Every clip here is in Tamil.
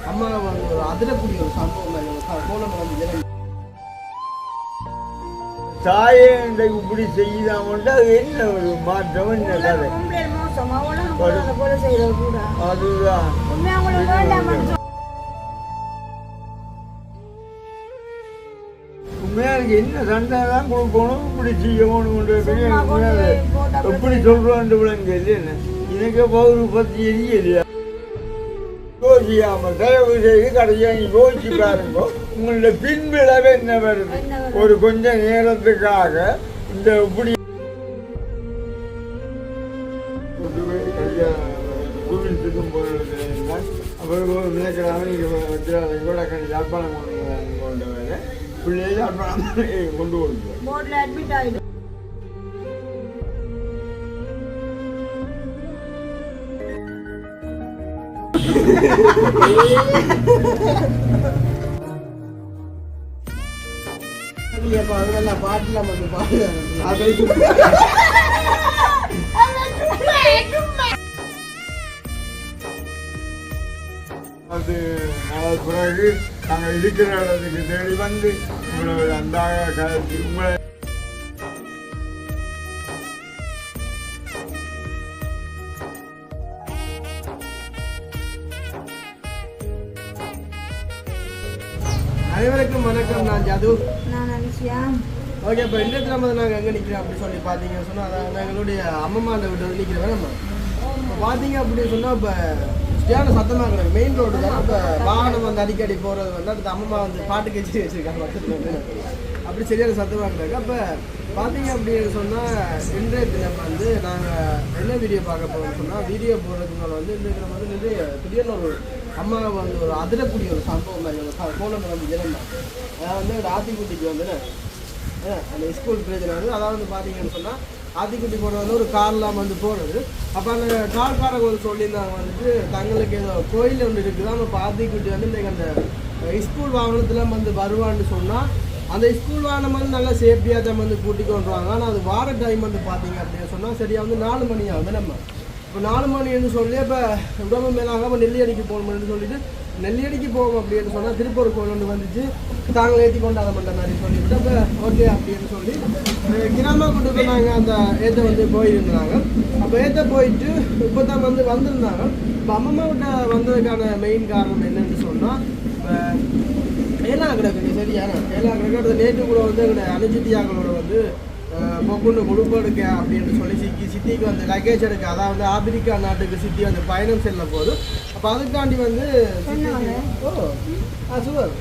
அம்மா வந்து ஒரு அதிரக்கூடிய ஒரு சம்பவம் கோலம் வந்து ஜனம் தாயே இன்றைக்கு இப்படி செய்தாமட்டா அது என்ன ஒரு மாற்றம் என்ன கதை அதுதான் உண்மையாக என்ன சண்டை தான் கொடுக்கணும் இப்படி செய்யணும் எப்படி சொல்றோம் விளங்க இல்லையா எனக்கு பவுரு பத்தி எரியலையா யோசிக்காம தயவு செய்து கடைசியா நீ யோசிச்சு பாருங்க உங்களோட பின்விளைவு என்ன வருது ஒரு கொஞ்ச நேரத்துக்காக இந்த இப்படி குவித்துக்கும் போறது அப்புறம் நினைக்கிறாங்க நீங்க கூட யாழ்ப்பாணம் கொண்டு வர பிள்ளைய யாழ்ப்பாணம் கொண்டு கொடுக்குறேன். பாட்டுலாம் வந்து பாடு அது பிறகு நாங்கள் இருக்கிற இடத்துக்கு தேடி வந்து உங்களோட அந்த உங்களை அனைவருக்கும் வணக்கம். நான் ஜது. நான் அனுஷியா. ஓகே, இப்போ இந்த இடத்துல வந்து நாங்கள் எங்கே நிற்கிறோம் அப்படின்னு சொல்லி பார்த்தீங்கன்னு சொன்னால் அதான் எங்களுடைய அம்மம்மாண்ட வீட்டு வந்து நிற்கிறோம். நம்ம இப்போ பார்த்தீங்க அப்படின்னு சொன்னால் இப்போ ஸ்டேன சத்தமாக கிடக்கு மெயின் ரோடு தான். இப்போ வாகனம் வந்து அடிக்கடி போகிறது வந்து அடுத்த அம்மம்மா வந்து பாட்டு கட்சி வச்சுருக்காங்க பக்கத்தில் வந்து அப்படி சரியான சத்தமாக கிடக்கு. அப்போ பார்த்தீங்க அப்படின்னு சொன்னால் இன்றைய தினம் வந்து நாங்கள் என்ன வீடியோ பார்க்க போகிறோம்னு சொன்னால் வீடியோ போடுறதுனால வந்து இன்றைக்கு நம்ம வந்து நிறைய திடீர்னு ஒரு அம்மா வந்து ஒரு அதிரக்கூடிய ஒரு சம்பவம் தான் கோலம் வந்து ஜனம் தான். அதாவது வந்து ஆத்திக்குட்டிக்கு வந்து அந்த ஸ்கூல் பிரச்சனை வந்து அதாவது வந்து பார்த்தீங்கன்னு சொன்னால் ஆத்திக்குட்டி போன வந்து ஒரு கார்லாம் வந்து போனது. அப்போ அந்த கார்காரங்க வந்து சொல்லியிருந்தாங்க வந்துட்டு தங்களுக்கு ஏதோ கோயில் ஒன்று இருக்குது. அப்போ ஆத்திக்குட்டி வந்து இன்றைக்கு அந்த ஸ்கூல் வாகனத்தில் வந்து வருவான்னு சொன்னால் அந்த ஸ்கூல் வாகனம் வந்து நல்லா சேஃப்டியாக தான் வந்து கூட்டி கொண்டு வாங்க. ஆனால் அது வார டைம் வந்து பார்த்தீங்க அப்படின்னு சொன்னால் சரியாக வந்து 4 மணி ஆகுது. நம்ம இப்போ 4 மணின்னு சொல்லி இப்போ உடம்பு மேலாக இப்போ நெல்லியடிக்கு போகணும்னு சொல்லிட்டு நெல்லியடிக்கு போவோம் அப்படின்னு சொன்னால் திருப்பூர் கோயில் ஒன்று வந்துச்சு. தாங்கள் ஏற்றி கொண்டாட மாட்ட மாதிரி சொல்லிவிட்டு அப்போ ஓகே அப்படின்னு சொல்லி கிராம கூட்டத்தில் நாங்கள் அந்த ஏற்ற வந்து போயிருந்தாங்க. அப்போ ஏற்ற போயிட்டு இப்போ தான் வந்து வந்திருந்தாங்க. இப்போ அம்மம்மா கிட்ட வந்ததுக்கான மெயின் காரணம் என்னன்னு சொன்னால் இப்போ ஏலா கிடக்கு சரியான ஏலா கிடக்கு. நேற்று கூட வந்து எங்களோட அனுஜித்தியாக்களோட வந்து பொக்குன்னு கொடுப்பெடுக்க அப்படின்னு சொல்லி சித்திக்கு வந்து லக்கேஜ் எடுக்க அதாவது ஆப்பிரிக்கா நாட்டுக்கு சித்தி வந்து பயணம் செல்ல போது. அப்போ அதுக்காண்டி வந்து சுவர்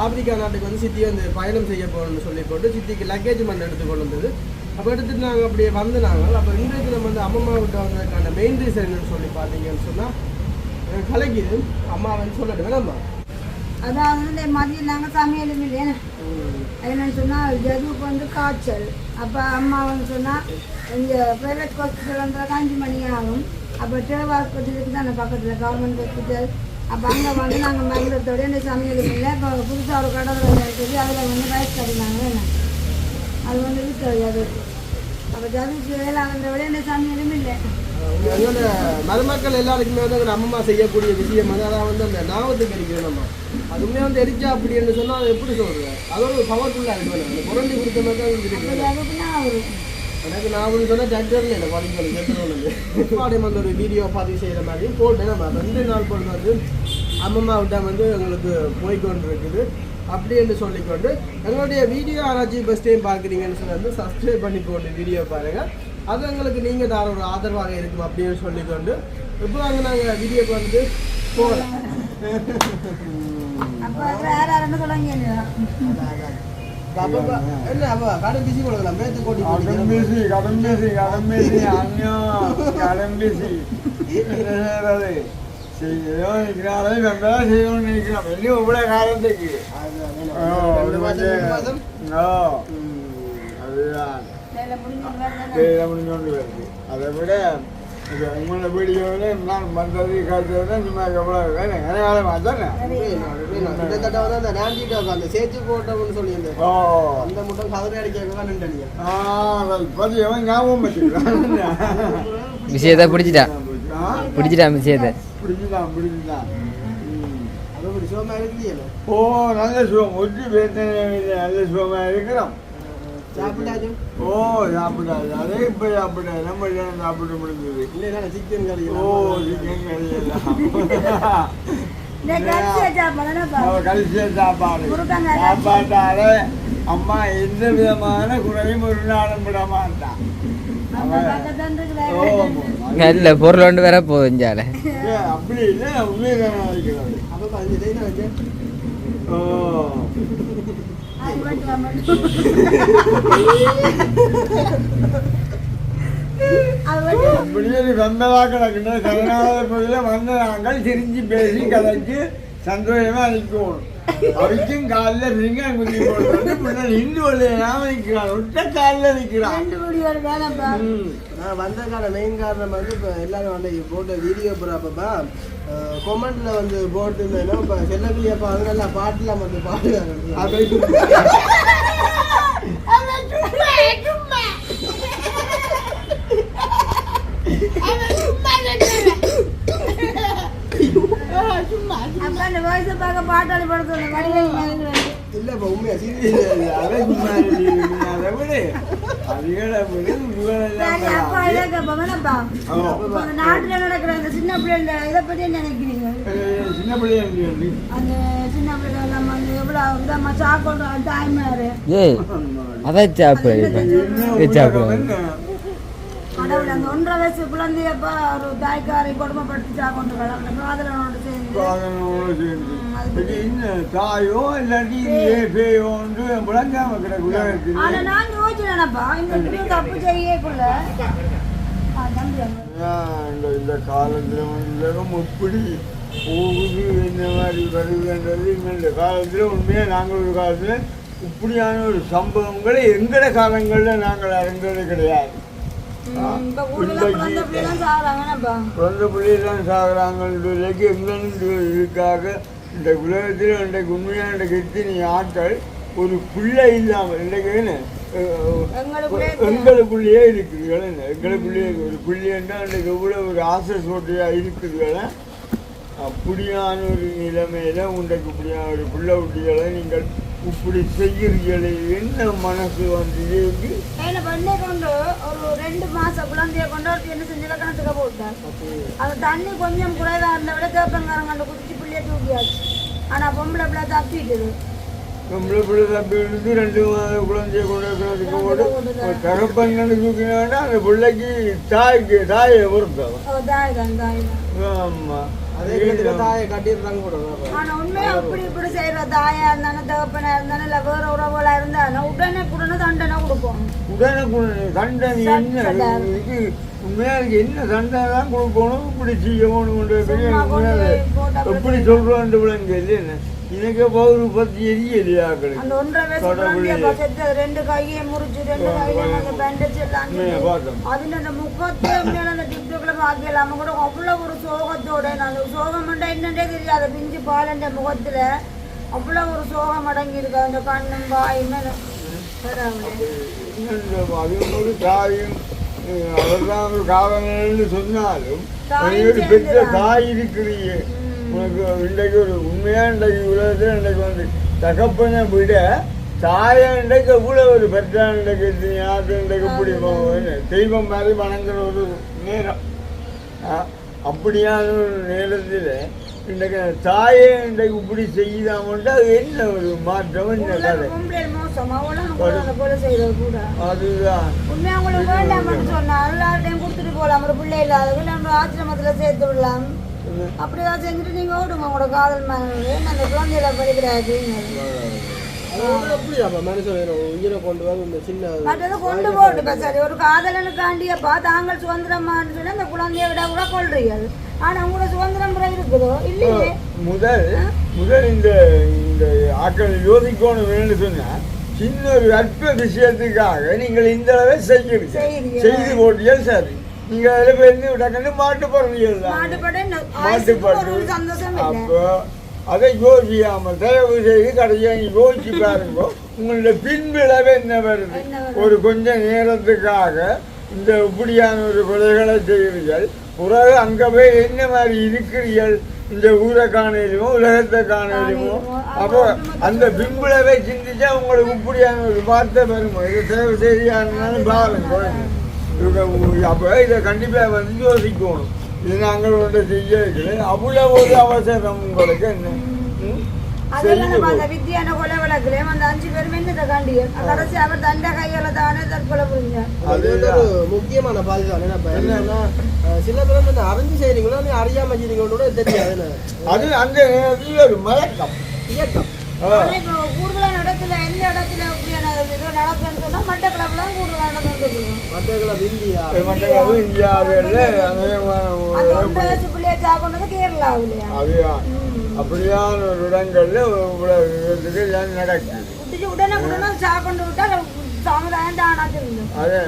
ஆப்பிரிக்கா நாட்டுக்கு வந்து சித்தி வந்து பயணம் செய்ய போகணும்னு சொல்லி போட்டு சித்திக்கு லக்கேஜ் மண் எடுத்து கொண்டு வந்தது. அப்போ எடுத்துட்டு நாங்கள் அப்படியே வந்து நாங்கள் அப்போ இன்றைக்கு நம்ம வந்து அம்மம்மா விட்ட வந்ததுக்கான மெயின் ரீசன் என்னன்னு சொல்லி பார்த்தீங்கன்னு சொன்னால் கலைக்குது அம்மா வந்து சொல்லட்டு வேணாம்மா. அதாவது மதியம் நாங்கள் சமையலும் இல்லையா என்னன்னு சொன்னால் ஜதுவுக்கு வந்து காய்ச்சல். அப்போ அம்மா வந்து சொன்னால் இந்த ப்ரைவேட் ஹாஸ்பிட்டல் வந்து 5 மணி ஆகும். அப்போ டேவ் ஹாஸ்பிட்டலுக்கு தான் பக்கத்தில் கவர்மெண்ட் ஹாஸ்பிட்டல். அப்போ அங்கே வந்து நாங்கள் மருந்தத்தோட இந்த சமையலும் இல்லை. இப்போ புதுசாக ஒரு கடல் இருக்குது அதில் வந்து ரைஸ் கட்டினாங்க என்ன அது வந்து விட்டு அது. அப்போ ஜதுவுக்கு வேலை ஆகின்ற விட இந்த சமையலும் இல்லை. எங்களோட மருமக்கள் எல்லாருக்குமே வந்து அம்மம்மா செய்யக்கூடிய விஷயம் வந்து அதான் வந்து அந்த நாவத்துக்கு எரிக்கிறது. நம்ம அதுவுமே வந்து எரிச்சா அப்படின்னு சொன்னால் அது எப்படி சொல்கிறேன் அதோட ஒரு பவர்ஃபுல்லாக இருக்கு. அந்த புரண்டி கொடுத்த மாதிரி தான் இருக்குது. எனக்கு நாவல்னு சொன்னால் ஜட்ஜர்ல இல்லை படிக்கணும் ஜட்ஜர் வந்து ஒரு வீடியோ பதிவு செய்கிற மாதிரியும் போட்டு நம்ம 2 நாள் பொழுது வந்து அம்மம்மா விட்டா வந்து எங்களுக்கு போய்கொண்டு இருக்குது அப்படின்னு சொல்லிக்கொண்டு எங்களுடைய வீடியோ யாராச்சும் ஃபஸ்ட் டைம் பார்க்குறீங்கன்னு சொல்லி வந்து சப்ஸ்கிரைப் பண்ணி போட்டு வீடியோ பாருங்கள். அது எங்களுக்கு நீங்கள் தர ஒரு ஆதரவாக இருக்கும் அப்படின்னு சொல்லிக்கொண்டு இப்போ அங்கே நாங்கள் வீடியோக்கு வந்து போகிறோம். என்ன அப்போ கடன் பிசி கொடுக்கலாம் மேத்து கோட்டி கடன் பேசி கடம்பேசி செய்யணும்னு நினைக்கிறோம். இன்னும் இவ்வளோ காலத்துக்கு அதுதான் முடிஞ்சோண்டு வருது. அதை விட உங்களோட வீடியோவில் நான் பண்ணுறது காட்டுறது சும்மா எவ்வளோ வேணும் வேலை மாத்தானே கிட்டத்தட்ட வந்து அந்த நாண்டிட்டு அந்த சேர்த்து போட்டோம்னு சொல்லியிருந்தேன். அந்த மட்டும் கதறி அடிக்க பதியவன் ஞாபகம் வச்சுக்கிறான். விஷயத்தை பிடிச்சிட்டான் விஷயத்தை பிடிச்சிட்டான். சுகமா இருக்கீங்களா? ஓ நல்ல சுகம் ஒட்டி பேத்தனை நல்ல சுகமா இருக்கிறோம். சாப்பிட்டாச்சு? ஓ சாப்பிடாது அதே இப்போ சாப்பிடாது நம்ம எல்லாம் சாப்பிட்டு முடிஞ்சது. இல்லைன்னா சிக்கன் கறி. ஓ சிக்கன் கறி எல்லாம் கடைசியா சாப்பாட்டால அம்மா எந்த விதமான குறையும் ஒரு நாளும் விட மாட்டான். நல்ல பொருள் ஒன்று வேற போஞ்சால அப்படி இல்லை உண்மையான இருக்கிறது. அப்போ 15 டைம் வச்சு. ஓ அப்படியே வந்ததா கிடக்குன்னா கருணாத பகுதியில் வந்த நாங்கள் சிரிஞ்சு பேசி கதைச்சு சந்தோஷமா நிற்கணும். அவருக்கும் காலில் பிரிங்க குஞ்சு போட்டு பிள்ளை நின்று கொள்ளையாம நிற்கிறான். ஒட்ட காலில் நிற்கிறான். நான் வந்ததுக்கான மெயின் காரணம் வந்து இப்போ எல்லாரும் வந்து போட்ட வீடியோ போகிறப்பப்பா கொமெண்ட்ல வந்து போட்டுருந்தேன்னா இப்போ செல்லக்கிளியப்பா வந்து நல்லா பாட்டுலாம் வந்து பாடுறாங்க. இல்ல இப்ப உண்மையா நாட்டுல நடக்கிற அந்த சின்ன பிள்ளைங்க இதை பத்தி என்ன நினைக்கிறீங்க? சின்ன பிள்ளைங்க அந்த சின்ன பிள்ளை நம்ம எவ்வளவு சாப்பிடுறோம் தாய்மாரு அதான் சாப்பிடு கடவுள் அந்த 1.5 வயசு குழந்தையப்பா ஒரு தாய்க்காரை கொடுமைப்படுத்தி சாப்பிட்டு காதலனோடு சேர்ந்து தாயோ இல்லாட்டி பேயோ விளங்காம கிடக்கு. ஆனா நான் யோசிச்சேனப்பா இந்த தப்பு செய்யக்குள்ள இந்த காலத்துல உலகம் எப்படி போகுது என்ன மாதிரி வருதுன்றது இந்த காலத்துல உண்மையா நாங்கள் ஒரு காலத்துல இப்படியான ஒரு சம்பவங்களை எங்கட காலங்கள்ல நாங்கள் அறிந்தது கிடையாது. குழந்தை பிள்ளைலாம் சாகுறாங்கன்றதுக்கு எங்கன்னு இதுக்காக இந்த உலகத்தில் இன்றைக்கு உண்மையான இன்றைக்கு எத்தனை ஆட்கள் ஒரு பிள்ளை இல்லாமல் இன்றைக்கு எங்களுக்குள்ளேயே இருக்குதுகள். எங்களுக்குள்ளேயே ஒரு பிள்ளைன்னா இன்றைக்கு எவ்வளோ ஒரு ஆசை சோட்டையாக இருக்குதுகளை அப்படியான ஒரு நிலைமையில உண்டைக்கு இப்படியான ஒரு பிள்ளை குட்டிகளை நீங்கள் இப்படி செய்கிறீர்களே என்ன மனசு வந்து கொண்டு ஒரு 2 மாசம் குழந்தைய கொண்டு என்ன செஞ்சு கணத்துக்க போட்டார். அந்த தண்ணி கொஞ்சம் குறைவா இருந்த விட தேப்பங்காரங்க அந்த குதிச்சு பிள்ளைய தூக்கியாச்சு. ஆனா பொம்பளை பிள்ளை தப்பிட்டுது. பொம்பளை பிள்ளை தப்பி எடுத்து 2 மாதம் குழந்தைய கொண்டு போட்டு தகப்பன் தூக்கினாண்டா அந்த பிள்ளைக்கு தாயை பொறுத்தவன். தாய் தான் தாய் தான். ஆமா ஆனா உண்மையா அப்படி இப்படி செய்யற தாயா இருந்தாலும் தகப்பனா இருந்தாலும் இல்ல வேற உறவுகளா இருந்தாலும் உடனே தண்டனை கொடுப்போம். உடனே தண்டனை என்ன இது உண்மையா என்ன தண்டனை தான் கொடுக்கணும் இப்படி செய்யணும் எப்படி சொல்றோம் இல்லையா எனக்கு பவுரு பத்தி எரியலையா அந்த 1.5 வயசு 2 கையை முறிச்சு 2 கையில பேண்டேஜ் எல்லாம் அதுல அந்த முகத்தை அந்த டிப்டோக்ல பாக்கலாம் கூட அவ்வளவு ஒரு சோகத்தோட அந்த சோகம் என்னன்னே தெரியாது. பிஞ்சு பாலண்ட முகத்துல அவ்வளவு ஒரு சோகம் அடங்கி இருக்கு. அந்த கண்ணும் வாயுமே அது தாயும் அவர்தான் காவலன்னு சொன்னாலும் ஒரு பெற்ற தாய் இருக்கிறீங்க. உனக்கு இன்றைக்கு ஒரு உண்மையா இன்றைக்கு உலகத்தில் இன்றைக்கு வந்து தகப்பனை விட தாயை இன்றைக்கு எவ்வளோ ஒரு பெற்றா இன்றைக்கு யாருக்கு இன்றைக்கு இப்படி தெய்வம் மாதிரி வணங்குற ஒரு நேரம். அப்படியான ஒரு நேரத்தில் இன்றைக்கு தாயை இன்றைக்கு இப்படி செய்தாமட்டா அது என்ன ஒரு மாற்றம் என்ன கதை? அதுதான் ஆசிரமத்துல சேர்த்து விடலாம். அப்படிதான் செஞ்சுட்டு நீங்க ஓடுங்க உங்களோட காதல் மனைவி அந்த குழந்தையில படிக்கிறாரு கொண்டு போட்டு சரி ஒரு காதலனுக்காண்டியப்பா தாங்கள் சுதந்திரமான்னு சொல்லி அந்த குழந்தைய விட கூட கொள்றீர்கள். ஆனா உங்களோட சுதந்திரம் முறை இருக்குதோ இல்லையே. முதல் இந்த ஆக்கள் யோசிக்கணும் வேணும்னு சொன்னா சின்ன ஒரு அற்ப விஷயத்துக்காக நீங்கள் இந்த அளவை செய்து போட்டீர்கள். சரி நீங்க அதில் போயிருந்து டக்குன்னு மாட்டு அப்போ அதை யோசிக்காம தயவு செய்து கடைசியாக யோசிச்சு பாருங்க உங்களுடைய பின்விளைவு என்ன வருது. ஒரு கொஞ்ச நேரத்துக்காக இந்த இப்படியான ஒரு கொலைகளை செய்கிறீர்கள். பிறகு அங்கே போய் என்ன மாதிரி இருக்கிறீர்கள் இந்த ஊரை காணலுமோ உலகத்தை காணலுமோ அப்போ அந்த பிம்புலவை சிந்திச்சா உங்களுக்கு இப்படியான ஒரு வார்த்தை வருமோ இது தேவை சரியானாலும் பாருங்க அப்போ இதை கண்டிப்பாக வந்து யோசிக்கணும் இது நாங்கள் ஒன்று செய்ய அவ்வளோ ஒரு அவசரம் உங்களுக்கு என்ன வித்தியான கொலை வழக்குல அந்த 5 பேரும் என்ன காண்டியல் கடைசி அவர் தண்டை கையால தானே தற்கொலை புரிஞ்சார். அது ஒரு முக்கியமான பாதுகாப்பு என்னன்னா சில பேர் வந்து அறிஞ்சு செய்றீங்களோ நீ அறியாம செய்றீங்களோட தெரியாது. அது அந்த நேரத்தில் ஒரு மயக்கம் இயக்கம் கூடுதலான இடத்துல எந்த இடத்துல நடக்குன்னு சொன்னா மட்டக்களப்புல கூடுதலான மட்டக்களப்பு இந்தியா பிள்ளைய சாப்பிடுறது கேரளாவிலையா அப்படியான ஒரு இடங்கள்ல நடக்குது. உடனே சாப்பிட்டு விட்டா சமுதாயம் தானா தெரியும். அதே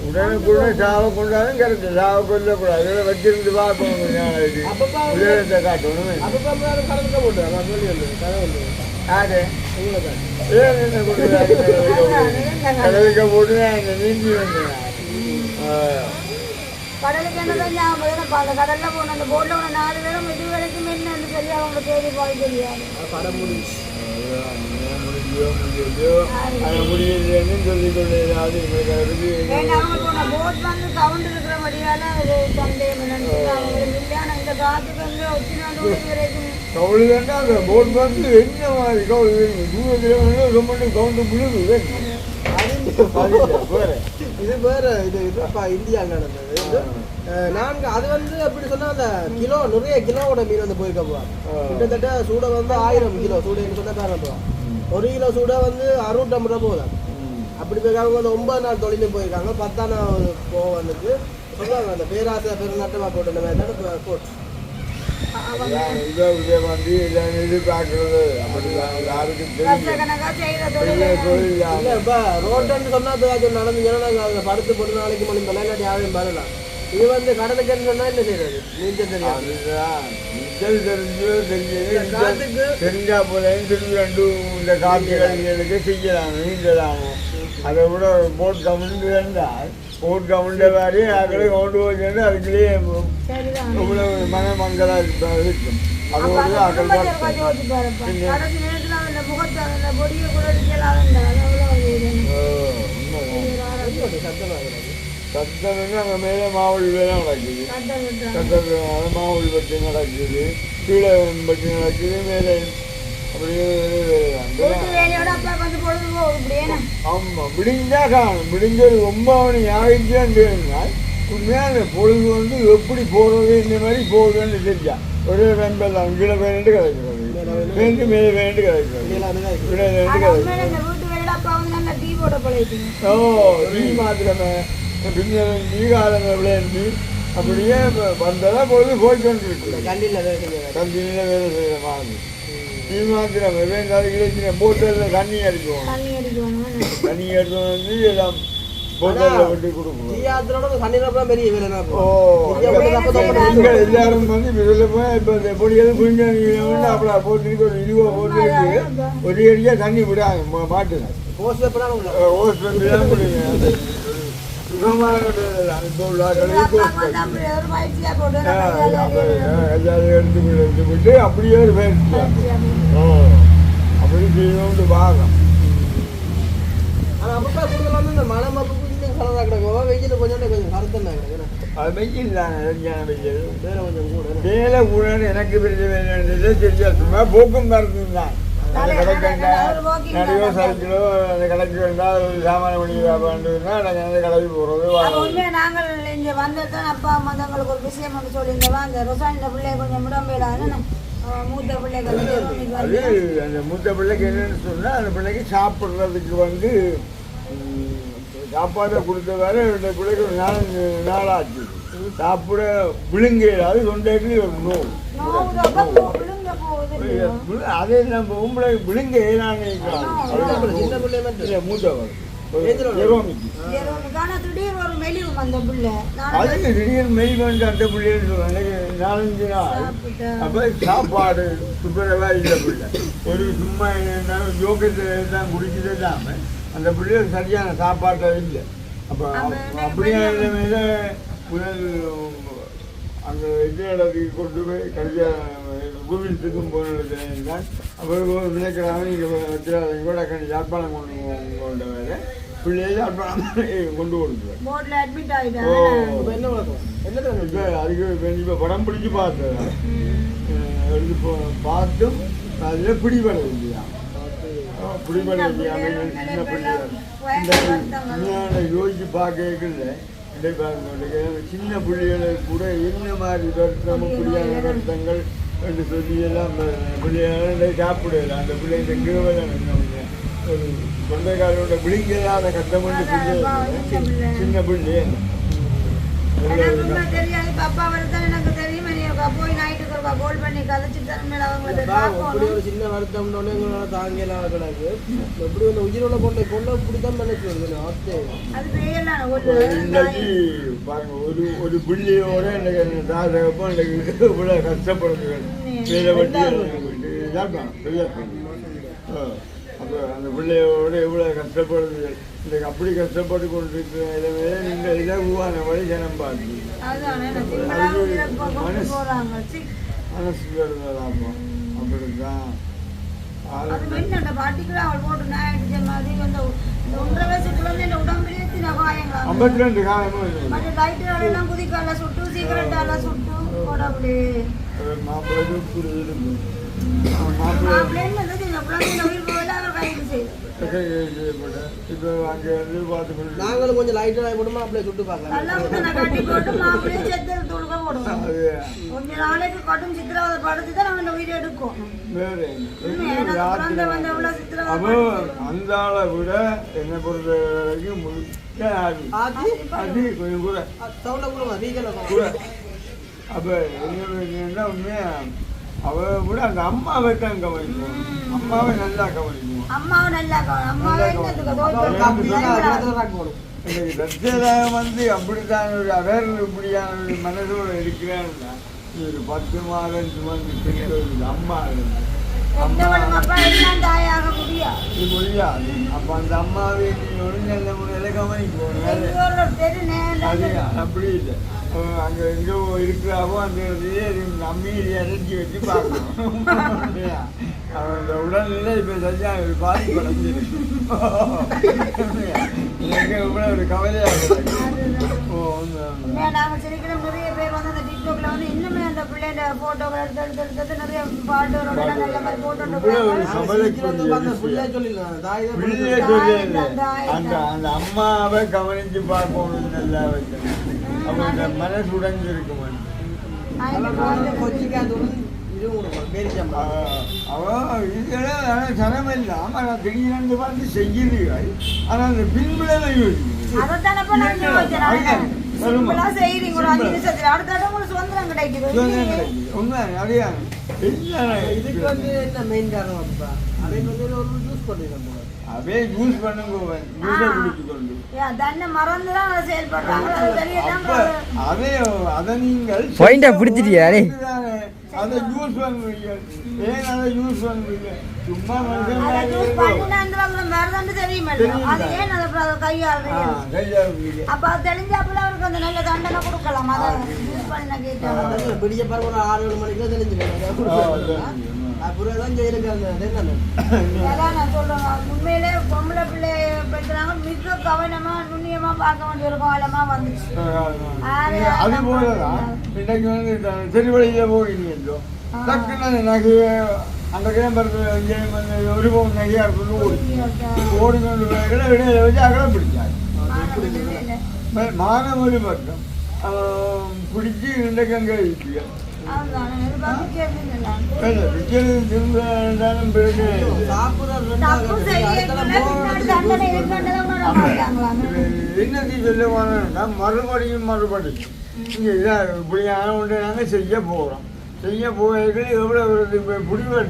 உடனுக்குள்ள சாவை கொண்டாலும் கரெக்ட் சாவை கொல்லக்கூடாது அதில் வச்சிருந்து பார்க்கணும் உலகத்தை காட்டணும். கடலுக்கு போட்டு நீந்தி வந்தேன். கடலுக்கு என்னதான் ஞாபகம் அந்த கடல்ல போன அந்த போட்ல போன 4 பேரும் இது வரைக்கும் என்னன்னு சொல்லி அவங்க தேடி போய் தெரியாது. முடியலன்னு சொல்லிக் கொள்ளாது போட் வந்து சவுண்ட் இருக்கிற வழியால சந்தேகம் இந்த காத்துக்கு வந்து ஒத்தினாண்டு வரைக்கும் கவுளுதான் அந்த போட் வந்து என்ன மாதிரி கவுளு தூரத்தில் ரொம்ப கவுண்டு முழுது இது வேற இது இந்தியா நடந்தது. நான்கு அது வந்து எப்படி சொன்னா அந்த கிலோ நிறைய கிலோவோட மீன் வந்து போயிருக்க போவாங்க. கிட்டத்தட்ட சூடை வந்து 1000 கிலோ சூடைன்னு சொன்னா காரணம் 1 கிலோ சூடை வந்து 650 ரூபா போகுது. அப்படி போயிருக்காங்க வந்து 9 நாள் தொழிலும் போயிருக்காங்க. 10ஆம் நாள் வந்துட்டு சொல்லுவாங்க அந்த பேராசை பெருநாட்டமா போட்டு இந்த மாதிரி போட்டு வந்து எதிர்பார்க்கறது அப்படி யாருக்கும் ரோட்டன்னு சொன்னா நடந்து படுத்து போட்டு நாளைக்கு மணி விளையாட்டு யாரையும் வரலாம். இது வந்து கடலுக்குன்னு சொன்னா என்ன செய்யறது நீச்சல் தெரியாது நீச்சல் தெரிஞ்சு தெரிஞ்சா போல திரும்பி 2 இந்த காட்சிகளுக்கு செய்யலாம் நீந்தலாம். அதை விட போட் கவுண்டு இருந்தால் போட் கவுண்ட மாதிரி ஆக்களை கொண்டு போய் அதுக்குள்ளேயே இவ்வளவு மனமங்களா இருக்கும். அது ஒரு சத்தம் அங்கே மேலே மாவுளி வேலை நடக்குது. சத்தம் மாவுளி பற்றி நடக்குது, கீழே பற்றி நடக்குது, மேலே அப்படியே ஆமா விடிஞ்சா காணும். விடிஞ்சது 9 மணி ஆகிடுச்சான்னால் உண்மையான பொழுது வந்து எப்படி போறது இந்த மாதிரி போகுதுன்னு தெரிஞ்சா ஒரே வெம்பெல்லாம் கீழே வேண்டு கிடைக்கிறது வேண்டு மேலே வேண்டு கிடைக்கிறது. மாத்திரமே நீகாலங்க விளையாண்டு அப்படியே வந்ததா பொழுது போய்கொண்டிருக்கு. கண்டினியூ வேலை செய்ய மாதிரி மாத்திரம் வேண்டாம் போட்டில் தண்ணி அடிக்கும். தண்ணி எடுத்து வந்து எல்லாம் போட்டில் விட்டு கொடுக்கணும். எல்லாரும் வந்து இப்போ இந்த பொடியெல்லாம் புரிஞ்சு அப்படி போட்டு ஒரு 20 போட்டு ஒரு அடியாக தண்ணி விடாங்க மாட்டுங்க. எடுத்து விட்டு அப்படியே ஒரு பயிற்சி அப்படி செய்யணும்னு பாகம். ஆனால் அப்பப்போ கூடுதலாக இந்த மழை மப்புக்கு இன்னும் கலராக கிடக்கும். வெயில் கொஞ்சம் கருத்தன்னா கிடக்கும். அது வெயில் தானே வெயில் வேலை கொஞ்சம் கூட வேலை கூடன்னு எனக்கு பெரிய வேலை தெரியாது. சும்மா போக்கும் மருந்து தான் கிடைக்கண்டா நிறைய சைக்கிளோ அந்த கடைக்கு வேண்டாம் சாமான மணி வேண்டாம்னா நாங்கள் கடைக்கு போகிறது. நாங்கள் இங்கே வந்ததான் அப்பா அம்மா எங்களுக்கு ஒரு விஷயம் வந்து சொல்லியிருந்தவா அந்த ரொசானியோட பிள்ளைய கொஞ்சம் விடம்பேடாது மூத்த பிள்ளைகள். அது அந்த மூத்த பிள்ளைக்கு என்னன்னு சொன்னால் அந்த பிள்ளைக்கு சாப்பிட்றதுக்கு வந்து சாப்பாடை கொடுத்ததால இந்த பிள்ளைக்கு ஒரு 4 நாளாச்சு சாப்பிட விழுங்காது தொண்டைக்கு ஒரு நோவு. அதே நம்ம உங்களை விழுங்க மூத்தவர் திடீர்னு மெய் வந்து அந்த பிள்ளைன்னு 4-5 நாள் அப்போ சாப்பாடு துப்புரவா இல்லை பிள்ளை ஒரு சும்மா இருந்தாலும் யோகத்தை தான் குடிச்சதே இல்லாமல் அந்த பிள்ளைய சரியான சாப்பாட்டை இல்லை. அப்போ அப்படியே மேலே முதல் அங்கே இது இடத்துக்கு கொண்டு போய் கடைசியாக கோவிலுக்கும் போனதுல தான் அப்புறம் விளைக்கிறாங்க நீங்கள் கூட யாழ்ப்பாணம் கொண்டு வேறு பிள்ளைய யாழ்ப்பாணம் கொண்டு கொடுக்குறேன். போர்டில் அட்மிட் ஆகிட்டேன். இப்போ என்ன வழக்கம் என்ன அதுக்கு இப்போ படம் பிடிச்சி பார்த்தேன். எடுத்து பார்த்தும் அதில் பிடிபட இல்லையா பிடிபட இல்லையா சின்ன பிள்ளைகள் யோசிச்சு பார்க்கல. சின்ன பிள்ளைகளை கூட என்ன மாதிரி வருத்தம் இப்படியான வருத்தங்கள் என்று சொல்லி எல்லாம் பிள்ளைகளை சாப்பிடல. அந்த பிள்ளைங்க கேவலம் ஒரு சொந்தக்காரோட விழிங்காத கட்டம் பண்ணி பிள்ளை சின்ன பிள்ளை தெரியாது. அப்பா வரதான் எனக்கு தெரியும். போய் நைட்டுக்கு ஒரு கோல் பண்ணி கதைச்சு தரணும். அப்படி ஒரு சின்ன வருத்தம் தாங்கலாம் கிடக்கு. எப்படி வந்து உயிரோட கொண்டை கொண்டு இப்படிதான் நினைச்சு அது பெரியலாம் பாருங்க. ஒரு புள்ளியோட எனக்கு தாசகப்போ எனக்கு இவ்வளவு கஷ்டப்படுது. அப்புறம் அந்த பிள்ளையோட எவ்வளோ கஷ்டப்படுது. இன்னைக்கு அப்படி கஷ்டப்பட்டு கொண்டிருக்கிற இதை நீங்கள் இலகுவான வழி ஜனம் பார்த்து மனசு வருவதாமா அப்படித்தான். ஐம்பத்தி ரெண்டு காலமும் மாப்பிள்ளை நாங்களும் கொஞ்சம் லைட்டா போடுமா அப்படியே சுட்டு பார்க்கலாம். அந்த ஆளை விட என்னை பொறுத்த வரைக்கும் கொஞ்சம் கூட அப்ப என்ன உண்மையா அவ விட அந்த அம்மாவை தான் கவனிக்கும். அம்மாவை நல்லா கவனிக்கும். எனக்கு தற்செயலாக வந்து அப்படித்தான் ஒரு அவர் இப்படியான ஒரு மனதோடு இருக்கிறான்னா ஒரு 10 மாதம் சுமந்து அம்மா முடியாது. அப்ப அந்த அம்மாவை நீங்க ஒரு நல்ல முறையில கவனிக்கணும். அப்படி இல்லை. அங்கே எங்கோ இருக்கிறாவோ அந்த அம்மியை இறக்கி வச்சு பார்க்கணும். அந்த உடல்நிலை இப்போ சரியா பாதிப்படைஞ்சிருக்கு. எனக்கு இவ்வளோ ஒரு கவலையாக நிறைய பேர் வந்து அந்த டிக்டாக்ல வந்து இன்னுமே அந்த பிள்ளைங்க போட்டோக்கள் எடுத்து நிறைய பாட்டோட அந்த அம்மாவை கவனிச்சு பார்க்கணும். நல்லா வைக்கணும். அவங்க மனசு உடைஞ்சிருக்கும். அவன் சனமில்லை. ஆமா நான் திடீர்னு பார்த்து செய்கிறீர்கள். ஆனால் அந்த பின்புலவை உண்மை அப்படியா இதுக்கு வந்து என்ன மெயின் காரணம் அப்பா அதை வந்து ஒரு யூஸ் பண்ணிடலாம் போல. அதே யூஸ் பண்ணுங்க குடிச்சு கொண்டு அதே அதை நீங்கள் பிடிச்சிட்டியா அதை யூஸ் பண்ணுவீங்க. ஏன் அதை யூஸ் பண்ணுவீங்க? சும்மா பிடிச்ச பாரு ஒரு 6-7 மணிக்கு உண்மையிலே பொம்பளை பிள்ளை பெற்றாங்க மிக கவனமா நுண்ணியமா பார்க்க வேண்டிய ஒரு காலமா வந்துச்சு. அது போலதான் இன்னைக்கு வந்து திருவழியில போகிறீங்க நகை அந்த கிளம்புறது ஒரு பவுன் நகையா இருக்கணும் ஓடுங்க இடையில வச்சு அகலம் பிடிச்சாங்க. மானம் ஒரு பக்கம் பிடிச்சி இன்றைக்கு அங்கே இருக்கு. என்ன சொல்லுவாங்கன்னா மறுபடியும் இப்படியான ஒன்று நாங்கள் செய்ய போகிறோம். செய்ய போகிறீர்கள் எவ்வளோ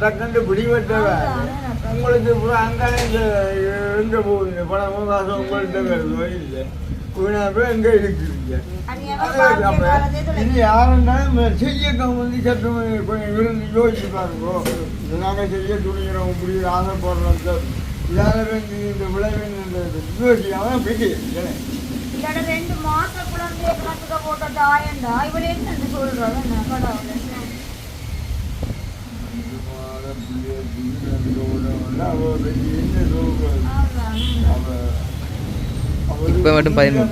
டக்குண்டு பிடிவெட்ட உங்களுக்கு அங்கே எங்கே போகுதுங்க பணமோ காசோ உங்கள்கிட்ட வருதோ இல்லை எங்கே இருக்கிறீங்க. இது யாருன்னாலும் செய்ய வந்து சற்று கொஞ்சம் இருந்து யோசிச்சு பாருங்கோ. நாங்கள் செய்ய துணிகிறோம் இப்படி ஆசைப்படுறோம் சார். இதால இந்த விளைவின் யோசிக்காம பிடி 2 மாச குழந்தைய கணக்குக்க போட்ட தாயண்டா இவர் என்ன சொல்றாரு? இப்ப மட்டும் 13.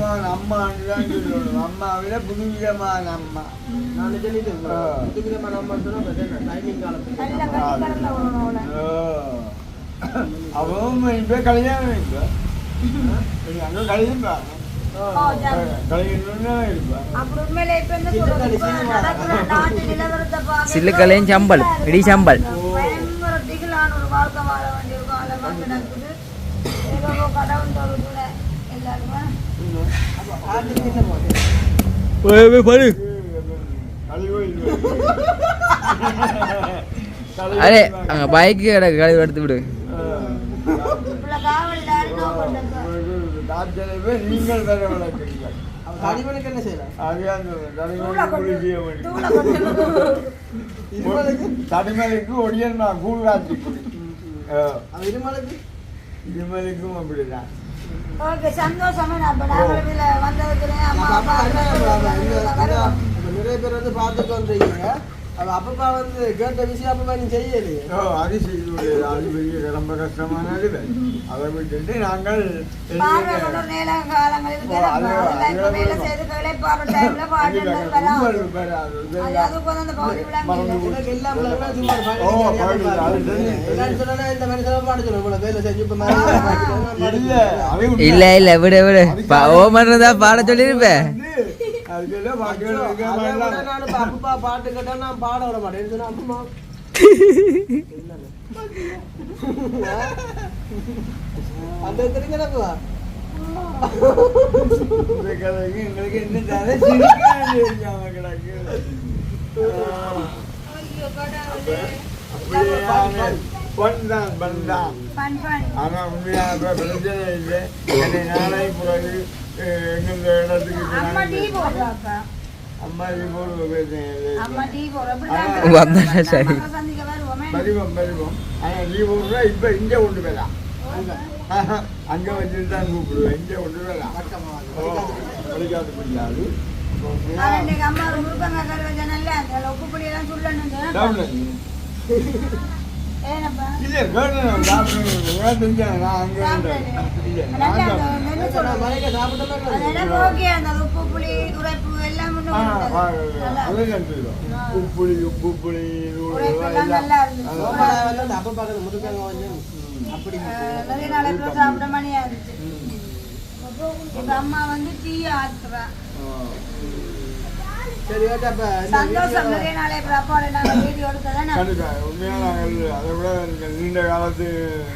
அம்மாவிட புதுவிதமான அம்மா. நான் சொல்லிட்டேன் புதுவிதமான அம்மான்னு சொன்னா டைமிங் காலத்துல நல்ல கட்டி கடந்த உணவுல அவன் இப்ப கல்யாணம் இப்ப அங்க கல்யாணம் அப்படி உண்மையிலே இப்ப என்ன சொல்றது நடக்கிற நாட்டு நிலவரத்தை பார்க்க சில்லுக்கலையும் சம்பல் இடி சம்பல் பயங்கர திகிலான ஒரு வாழ்க்கை வாழ வேண்டிய காலமா கிடக்குது. ஏதோ கடவுள் தொழுதுல எல்லாருமே அரே அங்க பைக்கு கிடக்கு கழுவி எடுத்து விடு. இப்ப காவல்தாரி நோக்கொண்டிருக்கோம். நீங்கள் வேற வளர்க்குறீங்க. தனிமனுக்கு என்ன செய்யலாம் தனிமலைக்கு ஒடியன் கூழ் காட்சி இருமலுக்கு இருமலுக்கும் அப்படிதான். ஓகே சந்தோஷமா நம்ம நாகரிகத்துல வந்ததுக்கு அம்மா அப்பா நிறைய பேர் வந்து பார்த்துட்டு வந்திருக்கீங்க. அப்பப்பா வந்து கேட்ட விஷயம் அப்பப்பா நீ செய்யலையே. அது செய்து அது பெரிய ரொம்ப கஷ்டமானது. அதை விட்டுட்டு நாங்கள் பார்வையோட நேர காலங்களில் வேலை செய்து இளைப்பாற டைம்ல பாட்டுகள் வராது. அதுக்கு வந்து அந்த பகுதி விளங்கல. எனக்கு எல்லாம் சும்மா சொன்னா இந்த மனுஷன் பாட்டு சொல்லுவோம் இவ்வளவு வேலை செஞ்சு இல்ல இல்ல விடு விடு ஓமன்றதா பாட சொல்லிருப்பேன். அப்பப்பா பாட்டு கேட்டா நான் பாட விட மாட்டேன் சொன்னா அம்மா அந்த தெரிஞ்சப்பா எங்களுக்கு என்ன ஆனா உண்மையான பிரச்சனை இல்லை. நாளை பிறகு எங்க இடத்துக்கு அம்மா டீ போடுறாப்பா. அம்மா போடுவ பிரச்சனை இல்லை. அம்மா டீ சரி சந்திக்க வருவோமே. வருவோம். ஆனா நீ போடுறா இப்ப இங்க கொண்டு போயலாம். அங்க வச்சுட்டு தான் கூப்பிடுவேன். இங்க கொண்டு போயலாம். படிக்காது முடியாது. இன்னைக்கு அம்மா ஒரு முருகங்க கறி வச்சா நல்லா அந்த உப்பு பொடி எல்லாம் சொல்லணும். ஏனப்பா இல்ல வேணும் செஞ்சேன் நான் அங்க உப்பு புளி உரைப்பு எல்லாம் உப்பு புளி நல்லா இருந்துச்சு. அப்ப பாக்குறது முருகங்க வந்து அப்படி நிறைய நாள் எப்போ சாப்பிட மணியா இருந்துச்சு. இப்ப அம்மா வந்து டீ ஆத்துறா. சரி அப்ப சந்தோஷம் நிறைய நாளே அப்பாவோட நாங்கள் வீடியோ எடுத்ததானே. உண்மையாக நாங்கள் அதை விட நீண்ட காலத்து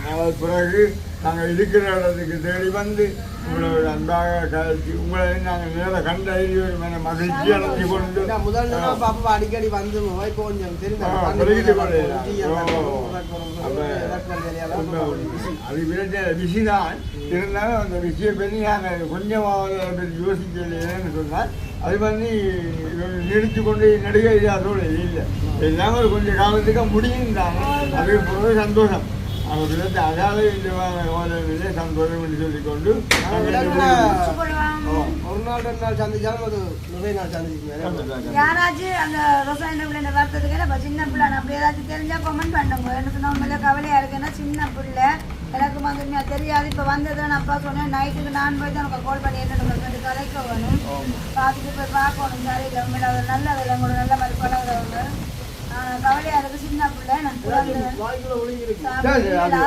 நாள் பிறகு நாங்கள் இருக்கிற இடத்துக்கு தேடி வந்து உங்களை அன்பாக கழிச்சு உங்களை நாங்கள் நேர கண்ட மகிழ்ச்சி அடைஞ்சு கொண்டு முதல் நாள் அப்பா அடிக்கடி வந்து கொஞ்சம் அது விட விஷயம் இருந்தாலும் அந்த விஷயம் பற்றி நாங்கள் கொஞ்சம் யோசிக்கலைன்னு சொன்னால் அது வந்து நிறுத்தி கொண்டு நடிகை சூழல் இல்லை. எல்லாம் ஒரு கொஞ்சம் காலத்துக்கு முடியும் தானே. அதுக்கு போகிறது சந்தோஷம். அவர்களுக்கு அதாலே இந்த சந்தோஷம் என்று சொல்லிக்கொண்டு ஒரு நாள் 2 நாள் சந்திச்சாலும் அது நிறைய நாள் சந்திச்சுங்க. யாராச்சும் அந்த ரசாயன பிள்ளை வர்றதுக்கு சின்ன பிள்ளை அப்படி ஏதாச்சும் தெரிஞ்சா கமெண்ட் பண்ணுங்க. எனக்கு நம்ம கவலையா இருக்குன்னா சின்ன பிள்ளை எனக்கு வந்து தெரியாது. இப்போ வந்ததுன்னு அப்பா சொன்னேன். நைட்டுக்கு நான் போய் தான் எனக்கு கால் பண்ணி என்ன கலைக்க வேணும் பார்த்துட்டு போய் பார்க்கணும். சரி இல்லை அது நல்ல விலை கூட நல்ல மாதிரி பழகிறவங்க கவலையா இருக்கு. சின்ன பிள்ளை நான்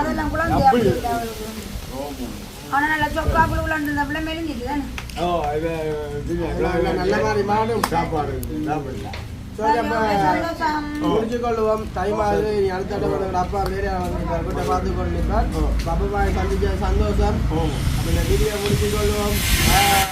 அதெல்லாம் குழந்தை ஆனா நல்லா சொக்கா புழு விளாண்டு பிள்ளை மெலிஞ்சிட்டு தானே. நல்ல மாதிரி மாடும் சாப்பாடு முடிச்சுக்கொள்ளுவோம். டைம் ஆகுது. அடுத்த அப்பா வேற வந்து பார்த்து கொண்டு நிற்பார். பாப்பா சந்திச்ச சந்தோஷம். வீடியோ முடிச்சுக்கொள்ளுவோம்.